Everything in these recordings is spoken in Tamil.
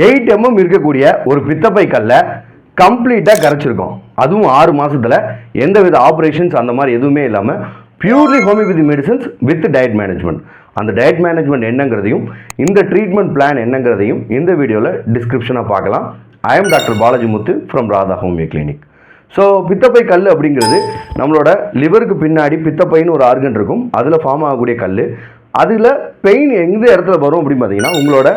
8 mm இருக்கக்கூடிய ஒரு பித்தப்பை கல்லை கம்ப்ளீட்டாக கரைச்சிருக்கோம். அதுவும் 6 மாதத்தில் எந்தவித ஆப்ரேஷன்ஸ் அந்த மாதிரி எதுவுமே இல்லாமல் purely homeopathy medicines with diet management. அந்த டயட் மேனேஜ்மெண்ட் என்னங்கிறதையும் இந்த ட்ரீட்மெண்ட் பிளான் என்னங்கிறதையும் இந்த வீடியோவில் டிஸ்கிரிப்ஷனாக பார்க்கலாம். I am doctor Balaji Muthu from Radha homeo clinic. So பித்தப்பை கல் அப்படிங்கிறது நம்மளோட லிவருக்கு பின்னாடி பித்தப்பைன்னு ஒரு ஆர்கன் இருக்கும், அதில் ஃபார்ம் ஆகக்கூடிய கல். அதில் பெயின் எந்த இடத்துல வரும் அப்படின்னு பார்த்தீங்கன்னா, உங்களோட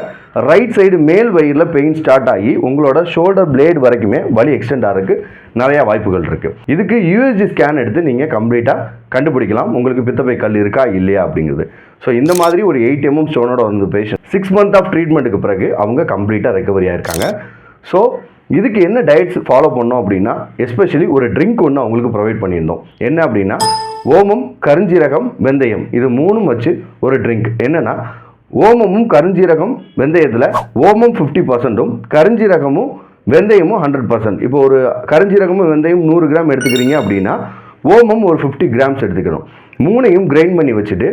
ரைட் சைடு மேல் வயிறில் பெயின் ஸ்டார்ட் ஆகி உங்களோட ஷோல்டர் பிளேட் வரைக்குமே வலி எக்ஸ்டெண்ட் ஆகிறதுக்கு நிறையா வாய்ப்புகள் இருக்குது. இதுக்கு யூஎஸ்ஜி ஸ்கேன் எடுத்து நீங்கள் கம்ப்ளீட்டாக கண்டுபிடிக்கலாம் உங்களுக்கு பித்தப்பை கல் இருக்கா இல்லையா அப்படிங்கிறது. ஸோ இந்த மாதிரி ஒரு 8 mm ஸ்டோனோட வந்து பேஷண்ட் 6 months ஆஃப் ட்ரீட்மெண்ட்டுக்கு பிறகு அவங்க கம்ப்ளீட்டாக ரெக்கவரி ஆயிருக்காங்க. ஸோ இதுக்கு என்ன டயட்ஸ் ஃபாலோ பண்ணோம் அப்படின்னா, எஸ்பெஷலி ஒரு ட்ரிங்க் ஒன்று அவங்களுக்கு ப்ரொவைட் பண்ணியிருந்தோம். என்ன அப்படின்னா, ஓமம், கருஞ்சீரகம், வெந்தயம், இது 3 வச்சு ஒரு ட்ரிங்க். என்னென்னா, ஓமமும் கருஞ்சீரகம் வெந்தயத்தில் ஓமம் 50%ம் கருஞ்சீரகமும் வெந்தயமும் 100%. இப்போ ஒரு கருஞ்சீரகமும் வெந்தயம் 100 கிராம் எடுத்துக்கிறீங்க அப்படின்னா ஓமம் ஒரு 50 கிராம்ஸ் எடுத்துக்கணும். 3ஐயும் கிரைண்ட் பண்ணி வச்சுட்டு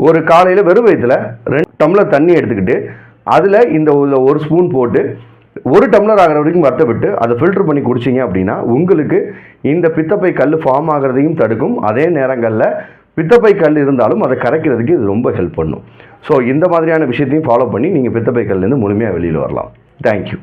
ஒரு காலையில் வெறும் வயிற்றில் 2 டம்ளர் தண்ணி எடுத்துக்கிட்டு அதில் இந்த 1 ஸ்பூன் போட்டு 1 டம்ளர் ஆகிற வரைக்கும் வறுத்தவிட்டு அதை ஃபில்டர் பண்ணி குடிச்சிங்க அப்படின்னா உங்களுக்கு இந்த பித்தப்பை கல் ஃபார்ம் ஆகிறதையும் தடுக்கும். அதே நேரங்களில் பித்தப்பை கல் இருந்தாலும் அதை கரைக்கிறதுக்கு இது ரொம்ப ஹெல்ப் பண்ணும். ஸோ இந்த மாதிரியான விஷயத்தையும் ஃபாலோ பண்ணி நீங்கள் பித்தப்பை கல்லேருந்து முழுமையாக வெளியில் வரலாம். தேங்க்யூ.